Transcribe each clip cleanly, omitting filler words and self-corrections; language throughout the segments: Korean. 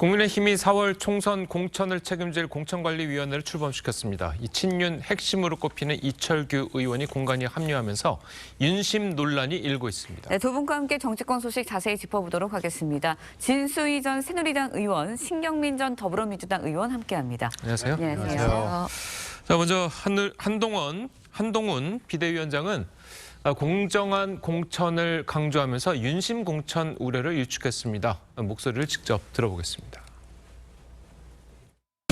국민의힘이 4월 총선 공천을 책임질 공천관리위원회를 출범시켰습니다. 이 친윤 핵심으로 꼽히는 이철규 의원이 공관위에 합류하면서 윤심 논란이 일고 있습니다. 네, 두 분과 함께 정치권 소식 자세히 짚어보도록 하겠습니다. 진수희 전 새누리당 의원, 신경민 전 더불어민주당 의원 함께합니다. 안녕하세요. 안녕하세요. 자, 먼저 한동훈 비대위원장은 공정한 공천을 강조하면서 윤심 공천 우려를 일축했습니다. 목소리를 직접 들어보겠습니다.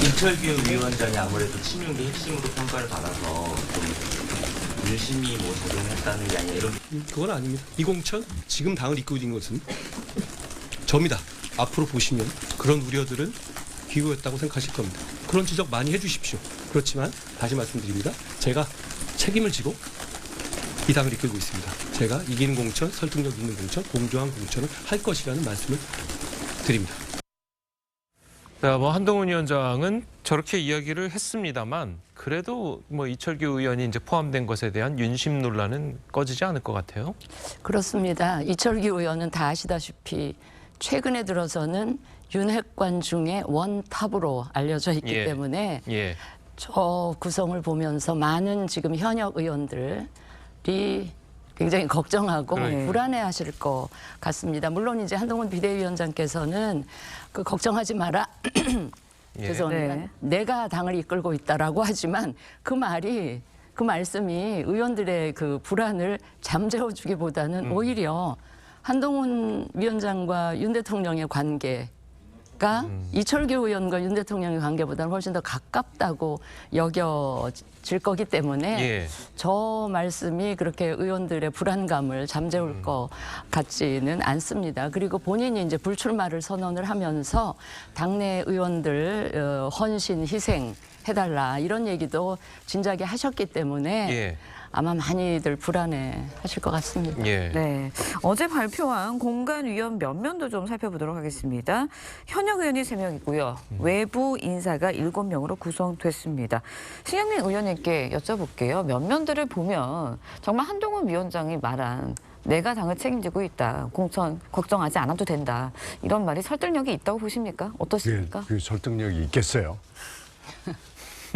이철규 위원장이 아무래도 친윤계 핵심으로 평가를 받아서 좀 윤심이 작용했다는 게 아니라 이런. 그건 아닙니다. 이 공천 지금 당을 이끌고 있는 것은 접니다. 앞으로 보시면 그런 우려들은 기우였다고 생각하실 겁니다. 그런 지적 많이 해주십시오. 그렇지만 다시 말씀드립니다. 제가 책임을 지고 이 당을 이끌고 있습니다. 제가 이기는 공천, 설득력 있는 공천, 공정한 공천을 할 것이라는 말씀을 드립니다. 자, 한동훈 위원장은 저렇게 이야기를 했습니다만 그래도 이철규 의원이 이제 포함된 것에 대한 윤심 논란은 꺼지지 않을 것 같아요. 그렇습니다. 이철규 의원은 다 아시다시피 최근에 들어서는 윤핵관 중에 원탑으로 알려져 있기 때문에 저 구성을 보면서 많은 지금 현역 의원들이 굉장히 걱정하고 불안해하실 것 같습니다. 물론 이제 한동훈 비대위원장께서는 그 걱정하지 마라. 죄송합니다. 네. 내가 당을 이끌고 있다라고 하지만 그 말씀이 의원들의 그 불안을 잠재워주기보다는 오히려 한동훈 위원장과 윤 대통령의 관계가 이철규 의원과 윤 대통령의 관계보다는 훨씬 더 가깝다고 여겨질 거기 때문에 저 말씀이 그렇게 의원들의 불안감을 잠재울 것 같지는 않습니다. 그리고 본인이 이제 불출마를 선언을 하면서 당내 의원들 헌신, 희생 해달라 이런 얘기도 진작에 하셨기 때문에 아마 많이들 불안해 하실 것 같습니다. 네, 어제 발표한 공관위원 면면도 좀 살펴보도록 하겠습니다. 현역 의원이 3명이고요. 외부 인사가 7명으로 구성됐습니다. 신경민 의원님께 여쭤볼게요. 면면들을 보면 정말 한동훈 위원장이 말한 내가 당을 책임지고 있다. 공천 걱정하지 않아도 된다. 이런 말이 설득력이 있다고 보십니까? 어떠십니까? 그 설득력이 있겠어요.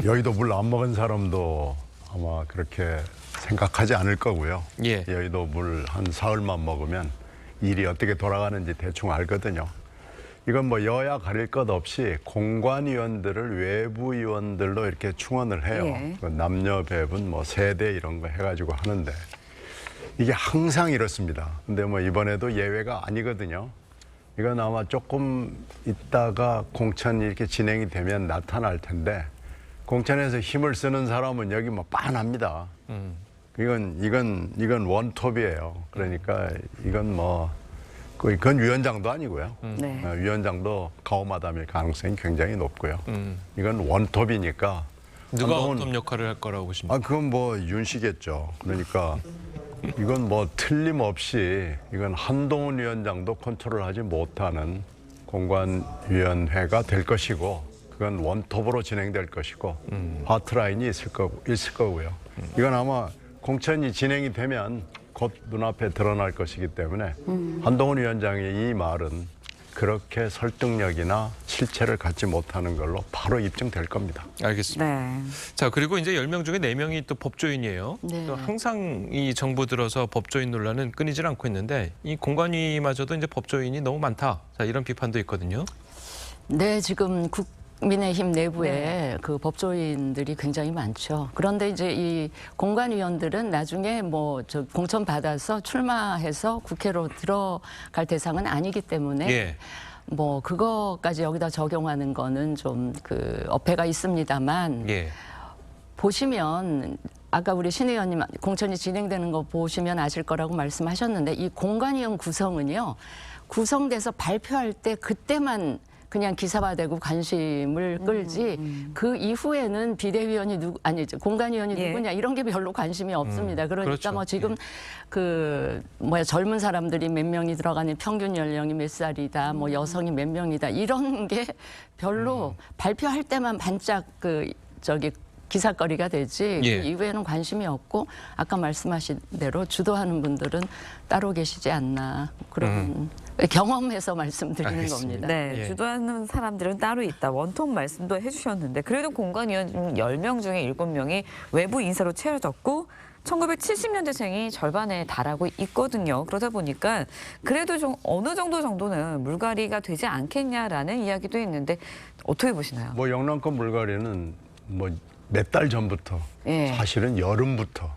여의도 물 안 먹은 사람도 아마 그렇게 생각하지 않을 거고요. 여의도 물 한 사흘만 먹으면 일이 어떻게 돌아가는지 대충 알거든요. 이건 여야 가릴 것 없이 공관위원들을 외부 위원들로 이렇게 충원을 해요. 남녀 배분, 세대 이런 거 해가지고 하는데 이게 항상 이렇습니다. 근데 이번에도 예외가 아니거든요. 이건 아마 조금 있다가 공천이 이렇게 진행이 되면 나타날 텐데 공천에서 힘을 쓰는 사람은 여기 빤합니다. 이건 원톱이에요. 그러니까 이건 그건 위원장도 아니고요. 위원장도 가오마담일 가능성이 굉장히 높고요. 이건 원톱이니까. 누가 원톱 역할을 할 거라고 보십니까? 그건 윤씨겠죠. 그러니까 이건 틀림없이 이건 한동훈 위원장도 컨트롤하지 못하는 공관위원회가 될 것이고 그건 원톱으로 진행될 것이고 하트라인이 있을 거고요. 이건 아마 공천이 진행이 되면 곧 눈앞에 드러날 것이기 때문에 한동훈 위원장의 이 말은 그렇게 설득력이나 실체를 갖지 못하는 걸로 바로 입증될 겁니다. 알겠습니다. 자, 그리고 이제 10명 중에 4명이 또 법조인이에요. 또 항상 이 정부 들어서 법조인 논란은 끊이질 않고 있는데 이 공관위마저도 이제 법조인이 너무 많다. 자, 이런 비판도 있거든요. 네, 지금 국민의힘 내부에 그 법조인들이 굉장히 많죠. 그런데 이제 이 공관위원들은 나중에 공천 받아서 출마해서 국회로 들어갈 대상은 아니기 때문에 그거까지 여기다 적용하는 거는 좀 어폐가 있습니다만 보시면 아까 우리 신 의원님 공천이 진행되는 거 보시면 아실 거라고 말씀하셨는데 이 공관위원 구성은요. 구성돼서 발표할 때 그때만 그냥 기사화되고 관심을 끌지 그 이후에는 비대위원이 공관위원이 누구냐 이런 게 별로 관심이 없습니다. 그러니까 지금 젊은 사람들이 몇 명이 들어가는 평균 연령이 몇 살이다, 여성이 몇 명이다 이런 게 별로 발표할 때만 반짝 기사거리가 되지 그 이후에는 관심이 없고 아까 말씀하신 대로 주도하는 분들은 따로 계시지 않나 그런 경험해서 말씀드리는 알겠습니다. 겁니다. 네, 예. 주도하는 사람들은 따로 있다. 원톱 말씀도 해주셨는데 그래도 공관위원 10명 중에 7명이 외부 인사로 채워졌고 1970년대생이 절반에 달하고 있거든요. 그러다 보니까 그래도 좀 어느 정도는 물갈이가 되지 않겠냐라는 이야기도 있는데 어떻게 보시나요? 뭐 영남권 물갈이는 뭐 몇 달 전부터 예. 사실은 여름부터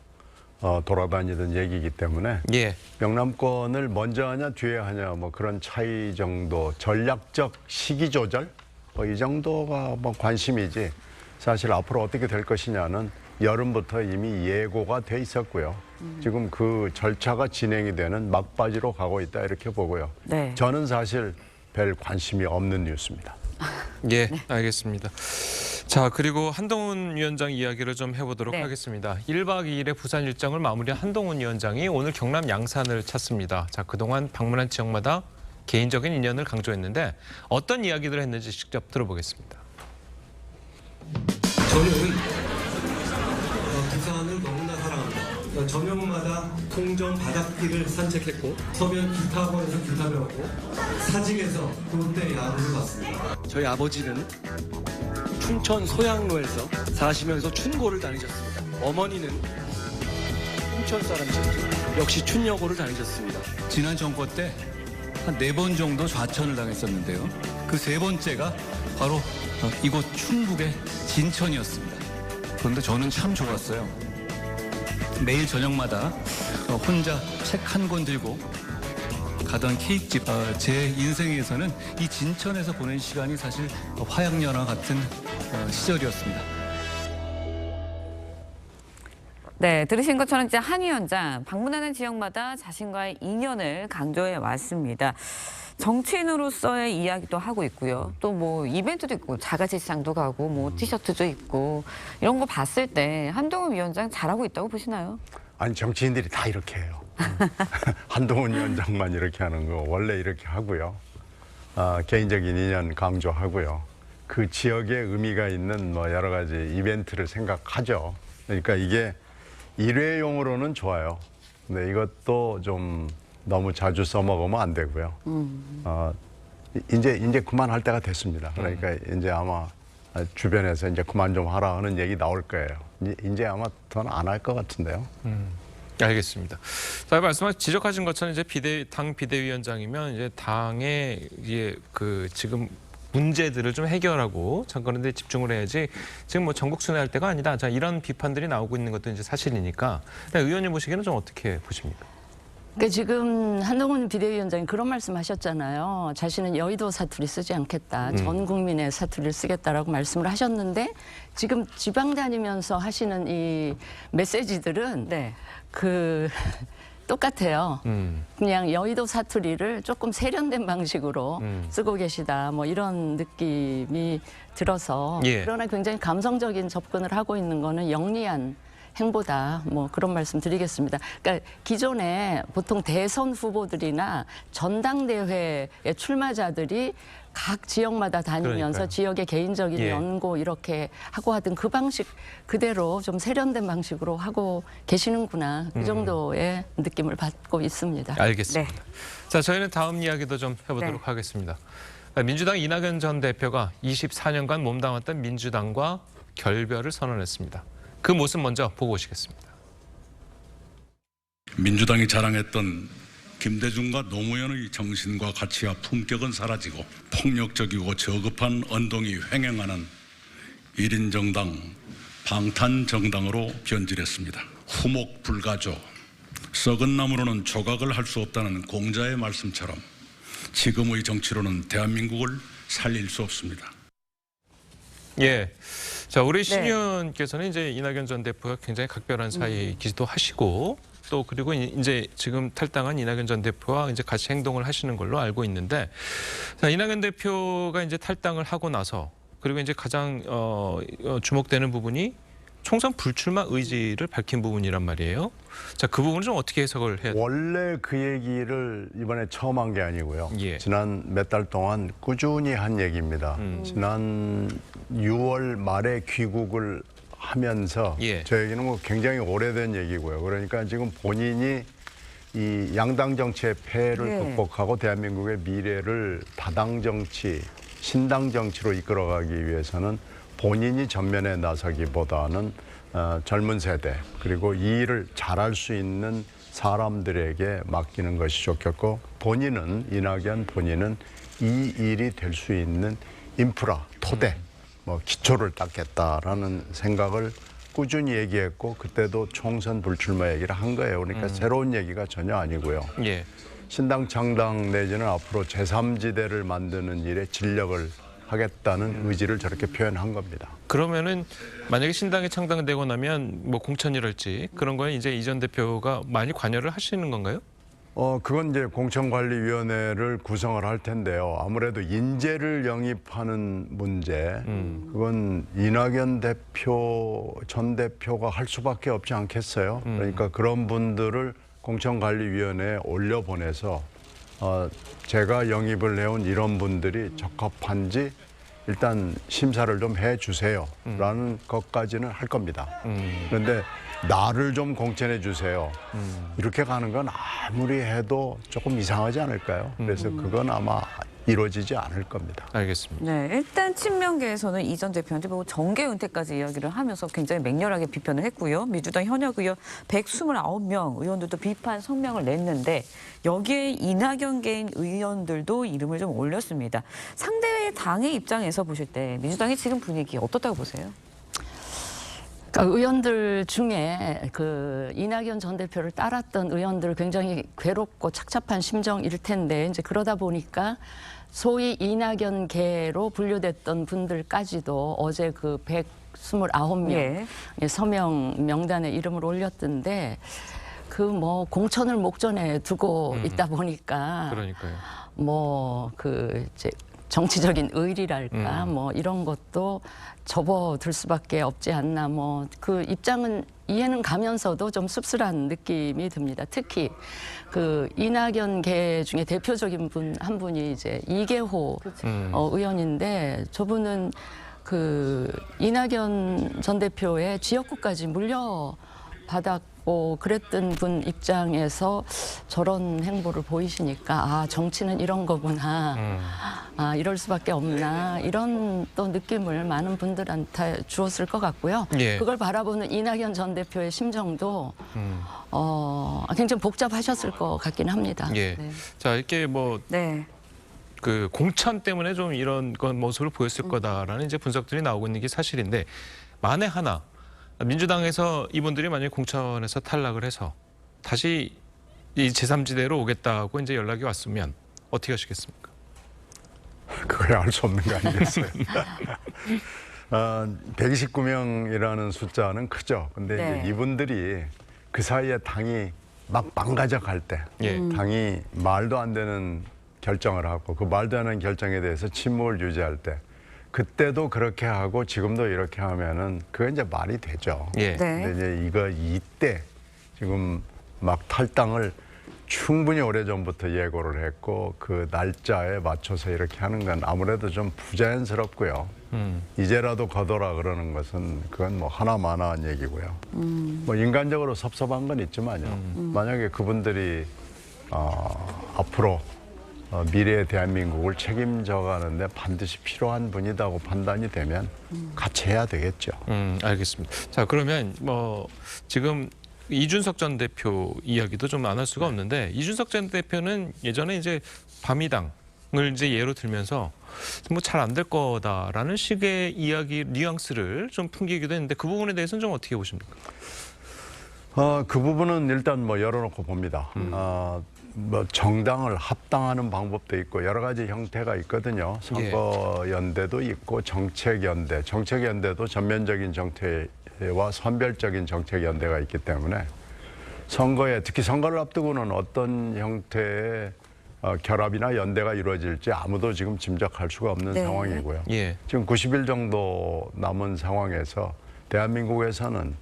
돌아다니던 얘기이기 때문에 예. 영남권을 먼저 하냐 뒤에 하냐 뭐 그런 차이 정도 전략적 시기 조절 뭐 이 정도가 뭐 관심이지 사실 앞으로 어떻게 될 것이냐는 여름부터 이미 예고가 돼 있었고요. 지금 그 절차가 진행이 되는 막바지로 가고 있다 이렇게 보고요. 네. 저는 사실 별 관심이 없는 뉴스입니다. 예, 알겠습니다. 자, 그리고 한동훈 위원장 이야기를 좀 해보도록 네. 하겠습니다. 1박 2일의 부산 일정을 마무리한 한동훈 위원장이 오늘 경남 양산을 찾습니다. 자, 그동안 방문한 지역마다 개인적인 인연을 강조했는데 어떤 이야기들을 했는지 직접 들어보겠습니다. 저는 부산을 너무나 사랑합니다. 저녁마다 통정 바닷길을 산책했고 서변 기타학원에서 기타 배웠고 사직에서 롯데 야구를 봤습니다. 저희 아버지는 춘천 소양로에서 사시면서 춘고를 다니셨습니다. 어머니는 춘천 사람이셨죠. 역시 춘여고를 다니셨습니다. 지난 정권 때 한 4번 정도 좌천을 당했었는데요. 그 3번째가 바로 이곳 충북의 진천이었습니다. 그런데 저는 참 좋았어요. 매일 저녁마다 혼자 책 한 권 들고 가던 케이크집. 제 인생에서는 이 진천에서 보낸 시간이 사실 화양연화 같은 시절이었습니다. 네, 들으신 것처럼 이제 한 위원장 방문하는 지역마다 자신과의 인연을 강조해 왔습니다. 정치인으로서의 이야기도 하고 있고요. 또 뭐 이벤트도 있고 자가지 시장도 가고 뭐 티셔츠도 있고 이런 거 봤을 때 한동훈 위원장 잘하고 있다고 보시나요? 아니 정치인들이 다 이렇게 해요. 한동훈 위원장만 이렇게 하는 거 원래 이렇게 하고요. 개인적인 인연 강조하고요. 그 지역에 의미가 있는 뭐 여러 가지 이벤트를 생각하죠. 그러니까 이게 일회용으로는 좋아요. 근데 이것도 좀 너무 자주 써먹으면 안 되고요. 이제 그만할 때가 됐습니다. 그러니까 이제 아마 주변에서 이제 그만 좀 하라 하는 얘기 나올 거예요. 이제 아마 더는 안 할 것 같은데요. 알겠습니다. 자, 지적하신 것처럼 이제 당 비대위원장이면 이제 당의 그 지금 문제들을 좀 해결하고 그런 데 집중을 해야지 지금 뭐 전국 순회할 때가 아니다. 자, 이런 비판들이 나오고 있는 것도 이제 사실이니까 의원님 보시기에는 좀 어떻게 보십니까? 그러니까 지금 한동훈 비대위원장이 그런 말씀하셨잖아요. 자신은 여의도 사투리 쓰지 않겠다. 전 국민의 사투리를 쓰겠다라고 말씀을 하셨는데 지금 지방 다니면서 하시는 이 메시지들은 네. 똑같아요. 그냥 여의도 사투리를 조금 세련된 방식으로 쓰고 계시다. 뭐 이런 느낌이 들어서 예. 그러나 굉장히 감성적인 접근을 하고 있는 거는 영리한 행보다 뭐 그런 말씀 드리겠습니다. 그러니까 기존에 보통 대선 후보들이나 전당대회의 출마자들이 각 지역마다 다니면서 그러니까요. 지역의 개인적인 예. 연고 이렇게 하고 하던 그 방식 그대로 좀 세련된 방식으로 하고 계시는구나. 그 정도의 느낌을 받고 있습니다. 알겠습니다. 네. 자, 저희는 다음 이야기도 좀 해보도록 하겠습니다. 민주당 이낙연 전 대표가 24년간 몸담았던 민주당과 결별을 선언했습니다. 그 모습 먼저 보고 오시겠습니다. 민주당이 자랑했던 김대중과 노무현의 정신과 가치와 품격은 사라지고 폭력적이고 저급한 언동이 횡행하는 1인 정당, 방탄 정당으로 변질했습니다. 후목 불가조, 썩은 나무로는 조각을 할 수 없다는 공자의 말씀처럼 지금의 정치로는 대한민국을 살릴 수 없습니다. 예. 자, 우리 신 의원께서는 이제 이낙연 전 대표가 굉장히 각별한 사이이기도 하시고 또 그리고 이제 지금 탈당한 이낙연 전 대표와 이제 같이 행동을 하시는 걸로 알고 있는데 자, 이낙연 대표가 이제 탈당을 하고 나서 그리고 이제 가장 주목되는 부분이 총선 불출마 의지를 밝힌 부분이란 말이에요. 자, 그 부분을 좀 어떻게 해석을 해야 돼요? 원래 그 얘기를 이번에 처음 한 게 아니고요. 예. 지난 몇 달 동안 꾸준히 한 얘기입니다. 지난 6월 말에 귀국을 하면서 예. 저 얘기는 뭐 굉장히 오래된 얘기고요. 그러니까 지금 본인이 이 양당 정치의 폐해를 네. 극복하고 대한민국의 미래를 다당 정치, 신당 정치로 이끌어가기 위해서는 본인이 전면에 나서기보다는 젊은 세대 그리고 이 일을 잘할 수 있는 사람들에게 맡기는 것이 좋겠고 이낙연 본인은 이 일이 될 수 있는 인프라, 토대, 뭐 기초를 닦겠다라는 생각을 꾸준히 얘기했고 그때도 총선 불출마 얘기를 한 거예요. 그러니까 새로운 얘기가 전혀 아니고요. 예. 신당 창당 내지는 앞으로 제3지대를 만드는 일에 진력을 하겠다는 의지를 저렇게 표현한 겁니다. 그러면은 만약에 신당이 창당되고 나면 뭐 공천이랄지 그런 거에 이제 이 전 대표가 많이 관여를 하시는 건가요? 그건 이제 공천관리위원회를 구성을 할 텐데요. 아무래도 인재를 영입하는 문제, 그건 이낙연 전 대표가 할 수밖에 없지 않겠어요. 그러니까 그런 분들을 공천관리위원회에 올려보내서 제가 영입을 해온 이런 분들이 적합한지 일단 심사를 좀 해주세요라는 것까지는 할 겁니다. 그런데 나를 좀 공천해 주세요. 이렇게 가는 건 아무리 해도 조금 이상하지 않을까요? 그래서 그건 아마 이루어지지 않을 겁니다. 알겠습니다. 네, 일단 친명계에서는 이 전 대표한테 뭐 정계 은퇴까지 이야기를 하면서 굉장히 맹렬하게 비판을 했고요. 민주당 현역 의원 129명 의원들도 비판 성명을 냈는데 여기에 이낙연 개인 의원들도 이름을 좀 올렸습니다. 상대 당의 입장에서 보실 때 민주당의 지금 분위기 어떻다고 보세요? 그러니까 의원들 중에 그 이낙연 전 대표를 따랐던 의원들 굉장히 괴롭고 착잡한 심정일 텐데 이제 그러다 보니까 소위 이낙연계로 분류됐던 분들까지도 어제 그 129명 예. 서명 명단에 이름을 올렸던데 그 뭐 공천을 목전에 두고 있다 보니까 그러니까요. 뭐 그 이제 정치적인 의리랄까 뭐 이런 것도 접어들 수밖에 없지 않나 뭐 그 입장은 이해는 가면서도 좀 씁쓸한 느낌이 듭니다. 특히 그 이낙연계 중에 대표적인 분 한 분이 이제 이계호 의원인데 저분은 그 이낙연 전 대표의 지역구까지 물려받았고 그랬던 분 입장에서 저런 행보를 보이시니까 아 정치는 이런 거구나 아 이럴 수밖에 없나 이런 또 느낌을 많은 분들한테 주었을 것 같고요. 예. 그걸 바라보는 이낙연 전 대표의 심정도 굉장히 복잡하셨을 것 같긴 합니다. 예. 네. 자 이렇게 뭐 네. 그 공천 때문에 좀 이런 건 모습을 보였을 거다라는 이제 분석들이 나오고 있는 게 사실인데 만에 하나 민주당에서 이분들이 만약에 공천에서 탈락을 해서 다시 이 제3지대로 오겠다고 이제 연락이 왔으면 어떻게 하시겠습니까? 그거야 알 수 없는 거 아니겠어요? 129명이라는 숫자는 크죠. 근데 네. 이제 이분들이 그 사이에 당이 막 망가져 갈 때, 예. 당이 말도 안 되는 결정을 하고 그 말도 안 되는 결정에 대해서 침묵을 유지할 때, 그때도 그렇게 하고 지금도 이렇게 하면은 그게 이제 말이 되죠. 예. 네. 근데 이제 이때 지금 막 탈당을 충분히 오래전부터 예고를 했고 그 날짜에 맞춰서 이렇게 하는 건 아무래도 좀 부자연스럽고요. 이제라도 거둬라 그러는 것은 그건 뭐 하나마나한 얘기고요. 뭐 인간적으로 섭섭한 건 있지만요. 만약에 그분들이 앞으로 미래의 대한민국을 책임져 가는데 반드시 필요한 분이라고 판단이 되면 같이 해야 되겠죠. 알겠습니다. 자 그러면 뭐 지금 이준석 전 대표 이야기도 좀 안 할 수가 없는데 이준석 전 대표는 예전에 이제 바미당을 이제 예로 들면서 뭐 잘 안 될 거다라는 식의 이야기 뉘앙스를 좀 풍기기도 했는데 그 부분에 대해서는 좀 어떻게 보십니까? 그 부분은 일단 뭐 열어놓고 봅니다. 뭐 정당을 합당하는 방법도 있고 여러 가지 형태가 있거든요. 선거연대도 있고 정책연대, 정책연대도 전면적인 정책과 선별적인 정책연대가 있기 때문에 선거에 특히 선거를 앞두고는 어떤 형태의 결합이나 연대가 이루어질지 아무도 지금 짐작할 수가 없는 네. 상황이고요. 예. 지금 90일 정도 남은 상황에서 대한민국에서는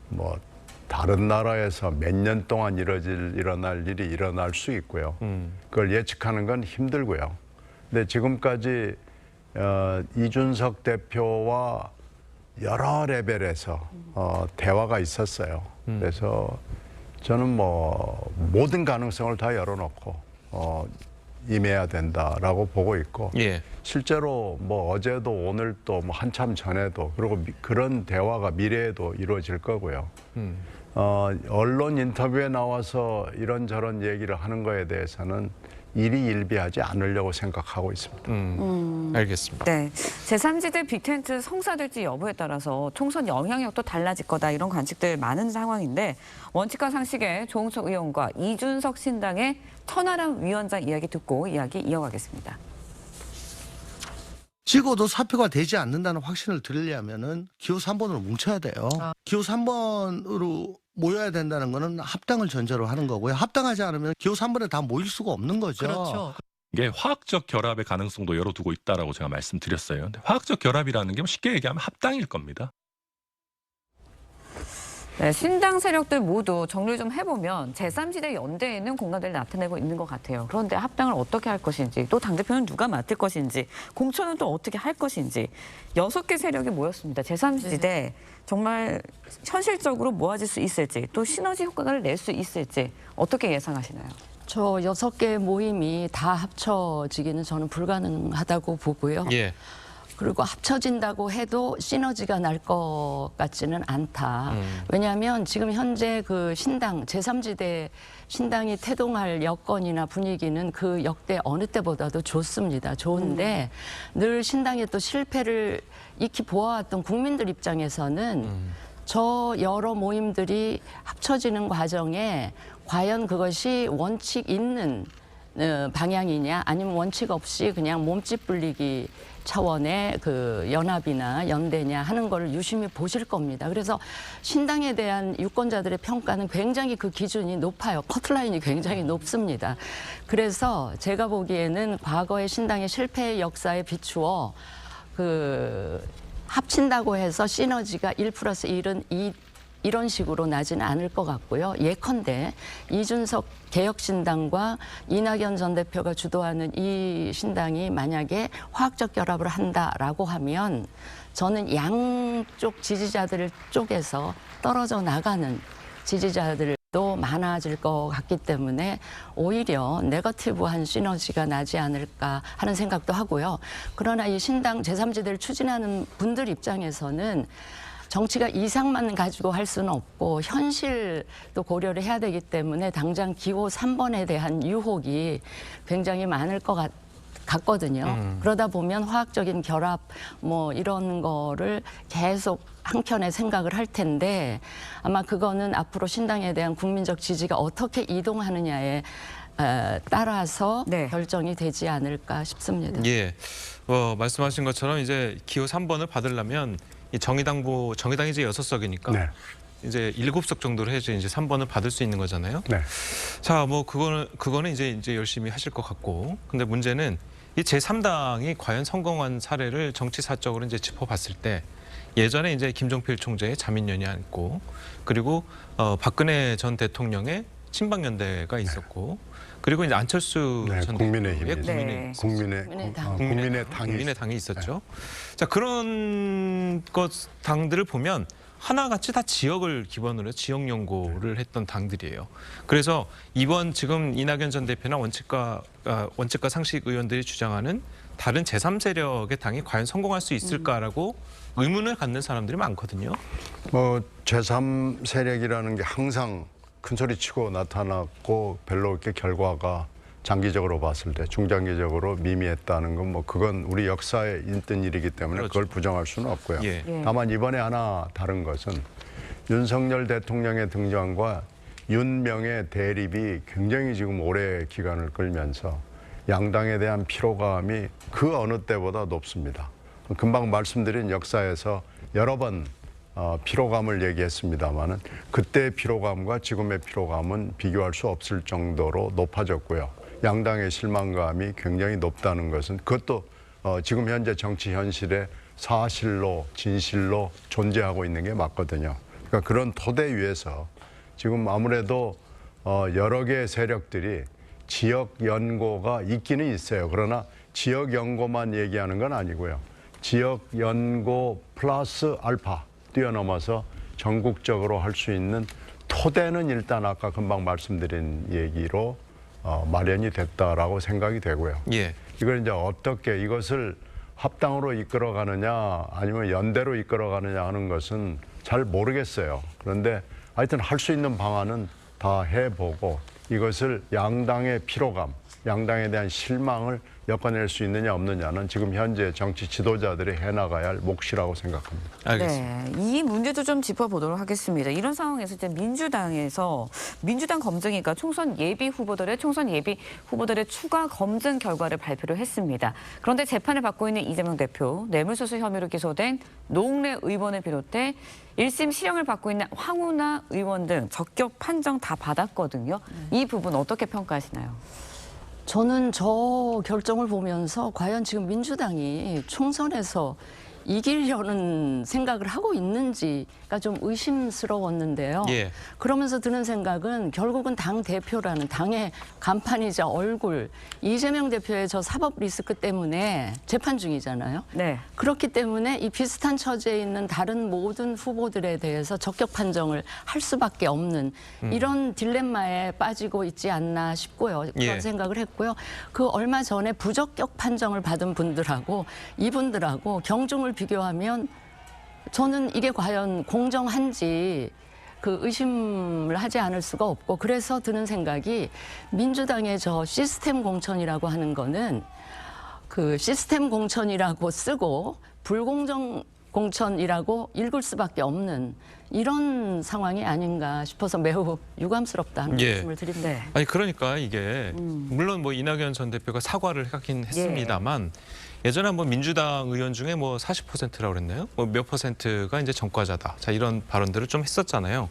뭐 다른 나라에서 몇 년 동안 일어날 일이 일어날 수 있고요. 그걸 예측하는 건 힘들고요. 근데 지금까지 이준석 대표와 여러 레벨에서 대화가 있었어요. 그래서 저는 뭐 모든 가능성을 다 열어놓고 임해야 된다라고 보고 있고 예. 실제로 뭐 어제도 오늘 또 뭐 한참 전에도 그리고 그런 대화가 미래에도 이루어질 거고요. 언론 인터뷰에 나와서 이런저런 얘기를 하는 거에 대해서는 일희일비하지 않으려고 생각하고 있습니다. 알겠습니다. 네, 제3지대 빅텐트 성사될지 여부에 따라서 총선 영향력도 달라질 거다 이런 관측들 많은 상황인데 원칙과 상식의 조홍석 의원과 이준석 신당의 천하람 위원장 이야기 듣고 이야기 이어가겠습니다. 찍어도 사표가 되지 않는다는 확신을 드리려면은 기호 3번으로 뭉쳐야 돼요. 기호 3번으로 모여야 된다는 거는 합당을 전제로 하는 거고요. 합당하지 않으면 기호 3번에 다 모일 수가 없는 거죠. 그렇죠. 이게 화학적 결합의 가능성도 열어두고 있다라고 제가 말씀드렸어요. 근데 화학적 결합이라는 게 쉽게 얘기하면 합당일 겁니다. 네, 신당 세력들 모두 정리를 좀 해보면 제3지대 연대에는 공감대를 나타내고 있는 것 같아요. 그런데 합당을 어떻게 할 것인지, 또 당대표는 누가 맡을 것인지, 공천은 또 어떻게 할 것인지 6개 세력이 모였습니다. 제3지대 정말 현실적으로 모아질 수 있을지, 또 시너지 효과를 낼 수 있을지 어떻게 예상하시나요? 저 6개 모임이 다 합쳐지기는 저는 불가능하다고 보고요. 예. 그리고 합쳐진다고 해도 시너지가 날 것 같지는 않다. 왜냐하면 지금 현재 그 신당, 제3지대 신당이 태동할 여건이나 분위기는 그 역대 어느 때보다도 좋습니다. 좋은데 늘 신당의 또 실패를 익히 보아왔던 국민들 입장에서는 저 여러 모임들이 합쳐지는 과정에 과연 그것이 원칙 있는 방향이냐 아니면 원칙 없이 그냥 몸집 불리기 차원의 그 연합이나 연대냐 하는 걸 유심히 보실 겁니다. 그래서 신당에 대한 유권자들의 평가는 굉장히 그 기준이 높아요. 커트라인이 굉장히 높습니다. 그래서 제가 보기에는 과거의 신당의 실패의 역사에 비추어 그 합친다고 해서 시너지가 1+1은 이런 식으로 나지는 않을 것 같고요. 예컨대 이준석 개혁신당과 이낙연 전 대표가 주도하는 이 신당이 만약에 화학적 결합을 한다라고 하면 저는 양쪽 지지자들 쪽에서 떨어져 나가는 지지자들도 많아질 것 같기 때문에 오히려 네거티브한 시너지가 나지 않을까 하는 생각도 하고요. 그러나 이 신당 제3지대를 추진하는 분들 입장에서는 정치가 이상만 가지고 할 수는 없고 현실도 고려를 해야 되기 때문에 당장 기호 3번에 대한 유혹이 굉장히 많을 것 같거든요. 그러다 보면 화학적인 결합 뭐 이런 거를 계속 한켠에 생각을 할 텐데 아마 그거는 앞으로 신당에 대한 국민적 지지가 어떻게 이동하느냐에 따라서 네. 결정이 되지 않을까 싶습니다. 예, 말씀하신 것처럼 이제 기호 3번을 받으려면 이 정의당이 이제 6석이니까 네. 이제 7석 정도로 해서 이제 3번을 받을 수 있는 거잖아요. 네. 자, 뭐 그거는 이제 열심히 하실 것 같고, 근데 문제는 이 제3당이 과연 성공한 사례를 정치사적으로 이제 짚어봤을 때 예전에 이제 김종필 총재의 자민련이었고, 그리고 박근혜 전 대통령의 친박연대가 있었고, 그리고 이제 안철수 네, 전 국민의힘, 대통령의 국민의당이 있었죠. 네. 자, 그런 당들을 보면 하나같이 다 지역을 기반으로 해서 지역 연고를 했던 당들이에요. 그래서 이번 지금 이낙연 전 대표나 원칙과 상식 의원들이 주장하는 다른 제3세력의 당이 과연 성공할 수 있을까라고 의문을 갖는 사람들이 많거든요. 뭐 제3세력이라는 게 항상 큰 소리 치고 나타났고 별로 이렇게 결과가 장기적으로 봤을 때 중장기적으로 미미했다는 건 뭐 그건 우리 역사에 있던 일이기 때문에 그렇죠. 그걸 부정할 수는 없고요. 예. 다만 이번에 하나 다른 것은 윤석열 대통령의 등장과 윤명의 대립이 굉장히 지금 오래 기간을 끌면서 양당에 대한 피로감이 그 어느 때보다 높습니다. 금방 말씀드린 역사에서 여러 번 피로감을 얘기했습니다마는 그때의 피로감과 지금의 피로감은 비교할 수 없을 정도로 높아졌고요. 양당의 실망감이 굉장히 높다는 것은 그것도 지금 현재 정치 현실의 사실로 진실로 존재하고 있는 게 맞거든요. 그러니까 그런 토대 위에서 지금 아무래도 여러 개의 세력들이 지역 연고가 있기는 있어요. 그러나 지역 연고만 얘기하는 건 아니고요. 지역 연고 플러스 알파 뛰어넘어서 전국적으로 할 수 있는 토대는 일단 아까 금방 말씀드린 얘기로 마련이 됐다라고 생각이 되고요. 예. 이걸 이제 어떻게 이것을 합당으로 이끌어가느냐 아니면 연대로 이끌어가느냐 하는 것은 잘 모르겠어요. 그런데 하여튼 할 수 있는 방안은 다 해보고 이것을 양당의 피로감, 양당에 대한 실망을 엮어낼 수 있느냐 없느냐는 지금 현재 정치 지도자들이 해나가야 할 몫이라고 생각합니다. 알겠습니다. 네, 이 문제도 좀 짚어보도록 하겠습니다. 이런 상황에서 이제 민주당 검증위가 총선 예비 후보들의 추가 검증 결과를 발표를 했습니다. 그런데 재판을 받고 있는 이재명 대표, 뇌물수수 혐의로 기소된 노웅래 의원을 비롯해 1심 실형을 받고 있는 황운하 의원 등 적격 판정 다 받았거든요. 이 부분 어떻게 평가하시나요? 저는 저 결정을 보면서 과연 지금 민주당이 총선에서 이기려는 생각을 하고 있는지가 좀 의심스러웠는데요. 예. 그러면서 드는 생각은 결국은 당 대표라는 당의 간판이자 얼굴, 이재명 대표의 저 사법 리스크 때문에 재판 중이잖아요. 네. 그렇기 때문에 이 비슷한 처지에 있는 다른 모든 후보들에 대해서 적격 판정을 할 수밖에 없는 이런 딜레마에 빠지고 있지 않나 싶고요. 그런 예. 생각을 했고요. 그 얼마 전에 부적격 판정을 받은 분들하고 이분들하고 경중을 비교하면 저는 이게 과연 공정한지 그 의심을 하지 않을 수가 없고, 그래서 드는 생각이 민주당의 저 시스템 공천이라고 하는 거는 그 시스템 공천이라고 쓰고 불공정 공천이라고 읽을 수밖에 없는 이런 상황이 아닌가 싶어서 매우 유감스럽다는 예. 말씀을 드립니다. 아니 그러니까 이게 물론 뭐 이낙연 전 대표가 사과를 하긴 했습니다만 예전에 한번 민주당 의원 중에 뭐 40%라고 그랬나요? 뭐 몇 %가 이제 전과자다. 자, 이런 발언들을 좀 했었잖아요.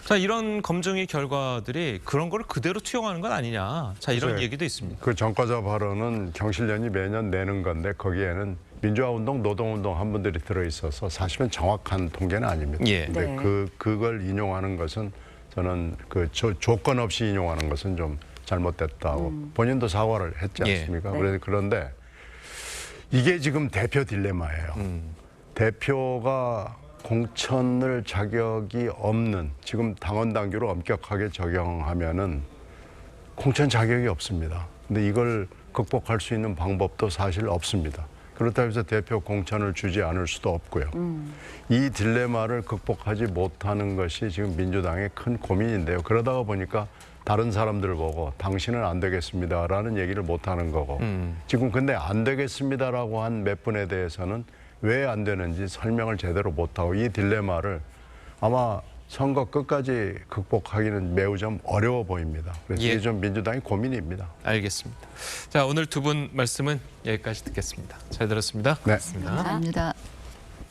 자, 이런 검증의 결과들이 그런 걸 그대로 투영하는 건 아니냐. 자, 이런 얘기도 있습니다. 그 전과자 발언은 경실련이 매년 내는 건데 거기에는 민주화운동, 노동운동 한 분들이 들어있어서 사실은 정확한 통계는 아닙니다. 예. 근데 네. 그걸 인용하는 것은 저는 그 조건 없이 인용하는 것은 좀 잘못됐다고 본인도 사과를 했지 예. 않습니까? 네. 그런데 이게 지금 대표 딜레마예요. 대표가 공천을 자격이 없는 지금 당원 당규를 엄격하게 적용하면은 공천 자격이 없습니다. 근데 이걸 극복할 수 있는 방법도 사실 없습니다. 그렇다고 해서 대표 공천을 주지 않을 수도 없고요. 이 딜레마를 극복하지 못하는 것이 지금 민주당의 큰 고민인데요. 그러다가 보니까 다른 사람들 보고 당신은 안 되겠습니다라는 얘기를 못하는 거고 지금 근데 안 되겠습니다라고 한 몇 분에 대해서는 왜 안 되는지 설명을 제대로 못하고 이 딜레마를 아마 선거 끝까지 극복하기는 매우 좀 어려워 보입니다. 그래서 예. 이게 좀 민주당의 고민입니다. 알겠습니다. 자, 오늘 두 분 말씀은 여기까지 듣겠습니다. 잘 들었습니다. 네. 고맙습니다. 감사합니다.